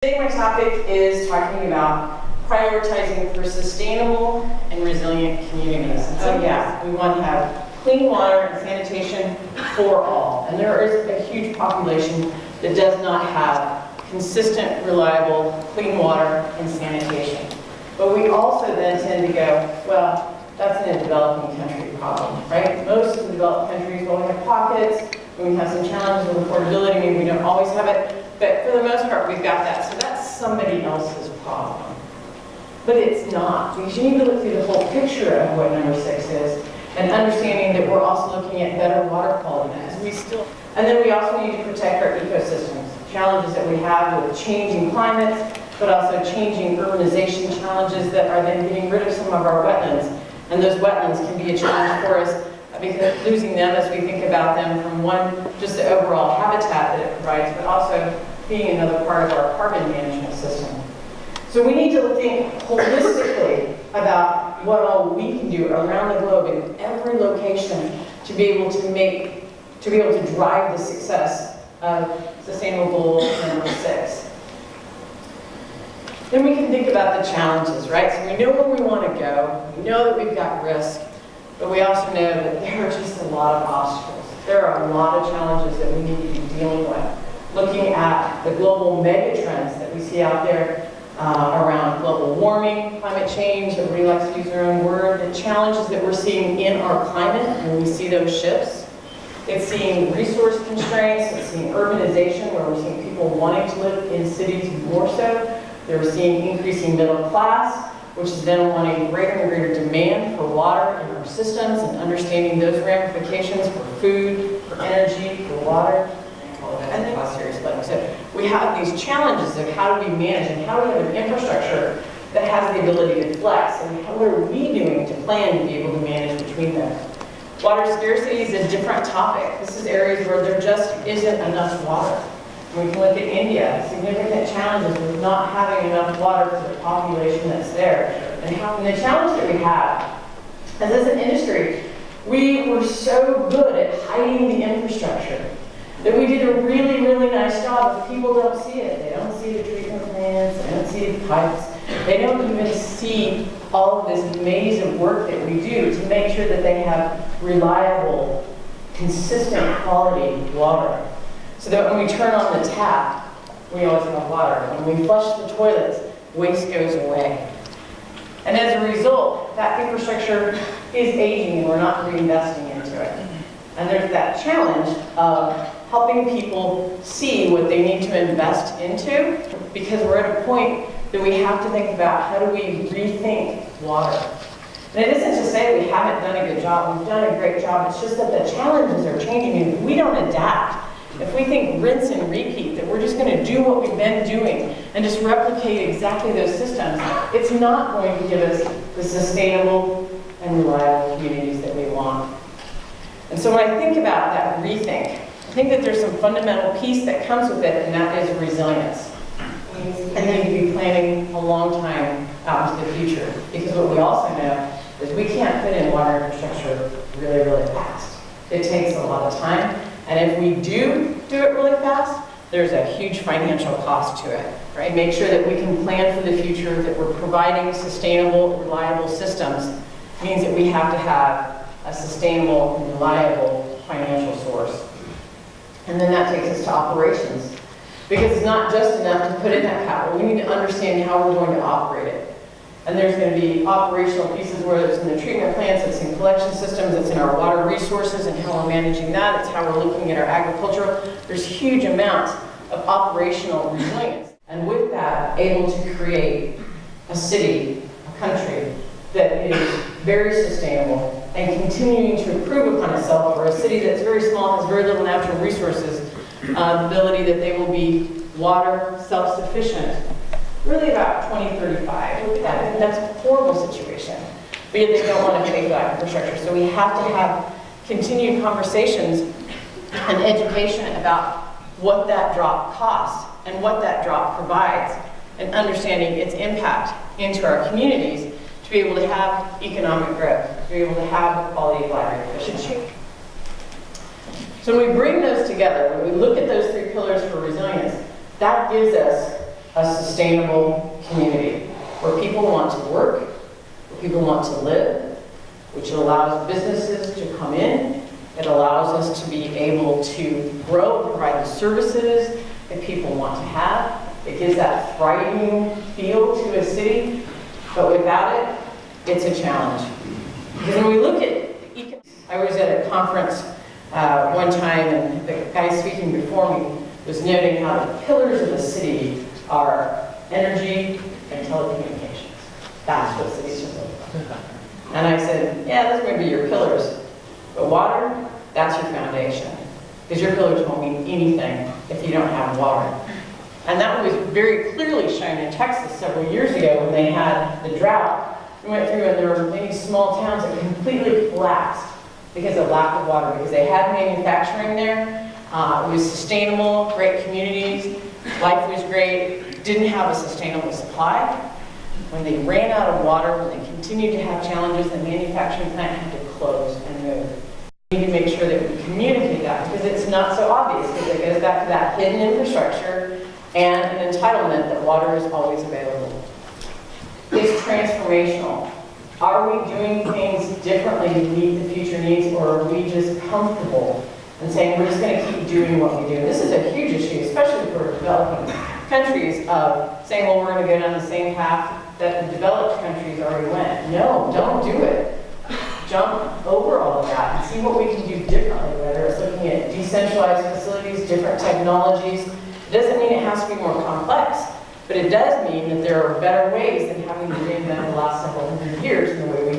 Today my topic is talking about prioritizing for sustainable and resilient communities. And so yeah, we want to have clean water and sanitation for all. And there is a huge population that does not have consistent, reliable, clean water and sanitation. But we also then tend to go, well, that's a developing country problem, right? Most of the developed countries will have pockets, we have some challenges with affordability, maybe we don't always have it. But for the most part, we've got that. So that's somebody else's problem. But it's not, because you need to look through the whole picture of what number 6 is, and understanding that we're also looking at better water quality. And then we also need to protect our ecosystems. Challenges that we have with changing climates, but also changing urbanization challenges that are then getting rid of some of our wetlands. And those wetlands can be a challenge for us, because losing them as we think about them from one, just the overall habitat that it provides, but also being another part of our carbon management system. So we need to think holistically about what all we can do around the globe in every location to be able to drive the success of sustainable goal number 6. Then we can think about the challenges, right? So we know where we want to go, we know that we've got risk, but we also know that there are just a lot of obstacles. There are a lot of challenges that we need to be dealing with. Looking at the global mega trends that we see out there around global warming, climate change, everybody likes to use their own word, the challenges that we're seeing in our climate when we see those shifts. It's seeing resource constraints, it's seeing urbanization where we're seeing people wanting to live in cities more so. They're seeing increasing middle class, which is then wanting greater and greater demand for water in our systems and understanding those ramifications for food, for energy, for water. And then so we have these challenges of how do we manage and how do we have an infrastructure that has the ability to flex, and what are we doing to plan to be able to manage between them. Water scarcity is a different topic. This is areas where there just isn't enough water. We can look at India, significant challenges with not having enough water for the population that's there. And the challenge that we have, as an industry, we were so good at hiding the infrastructure that we did a really, really nice job, but people don't see it. They don't see the treatment plants, they don't see the pipes, they don't even see all of this maze of work that we do to make sure that they have reliable, consistent quality water. So that when we turn on the tap, we always have water. When we flush the toilets, waste goes away. And as a result, that infrastructure is aging and we're not reinvesting into it. And there's that challenge of helping people see what they need to invest into, because we're at a point that we have to think about how do we rethink water. And it isn't to say we haven't done a good job, we've done a great job, it's just that the challenges are changing and if we don't adapt, if we think rinse and repeat, that we're just going to do what we've been doing and just replicate exactly those systems, it's not going to give us the sustainable and reliable communities that we want. And so when I think about that rethink, I think that there's some fundamental piece that comes with it, and that is resilience. And then you be planning a long time out into the future, because what we also know is we can't put in water infrastructure really, really fast. It takes a lot of time, and if we do it really fast, there's a huge financial cost to it, right? Make sure that we can plan for the future, that we're providing sustainable, reliable systems, means that we have to have a sustainable and reliable financial source. And then that takes us to operations. Because it's not just enough to put in that capital, we need to understand how we're going to operate it. And there's going to be operational pieces, whether it's in the treatment plants, it's in collection systems, it's in our water resources and how we're managing that, it's how we're looking at our agricultural. There's huge amounts of operational resilience. And with that, able to create a city, a country that is very sustainable and continuing to improve upon itself, for a city that's very small, has very little natural resources, the ability that they will be water self-sufficient really about 2035. Look at that. And that's a horrible situation. But yet they don't want to pay for that infrastructure. So we have to have continued conversations and education about what that drop costs and what that drop provides, and understanding its impact into our communities to be able to have economic growth, to be able to have quality of life efficiency. So when we bring those together, when we look at those 3 pillars for resilience, that gives us a sustainable community where people want to work, where people want to live, which allows businesses to come in. It allows us to be able to grow and provide the services that people want to have. It gives that thriving feel to a city, but without it, it's a challenge. Because when we look at I was at a conference one time, and the guy speaking before me was noting how the pillars of the city are energy and telecommunications. That's what cities are built on. And I said, yeah, those may be your pillars, but water, that's your foundation. Because your pillars won't mean anything if you don't have water. And that was very clearly shown in Texas several years ago when they had the drought. We went through and there were many small towns that completely collapsed because of lack of water, because they had manufacturing there. It was sustainable, great communities, life was great, didn't have a sustainable supply. When they ran out of water, when they continued to have challenges, the manufacturing plant had to close and move. We need to make sure that we communicate that, because it's not so obvious, because it goes back to that hidden infrastructure and an entitlement that water is always available. It's transformational. Are we doing things differently to meet the future needs, or are we just comfortable and saying we're just going to keep doing what we do? This is a huge issue, especially for developing countries, of saying, well, we're going to go down the same path that the developed countries already went. No, don't do it. Jump over all of that and see what we can do differently, whether it's looking at decentralized facilities, different technologies. It doesn't mean it has to be more complex, but it does mean that there are better ways than having to reinvent the last several hundred years in the way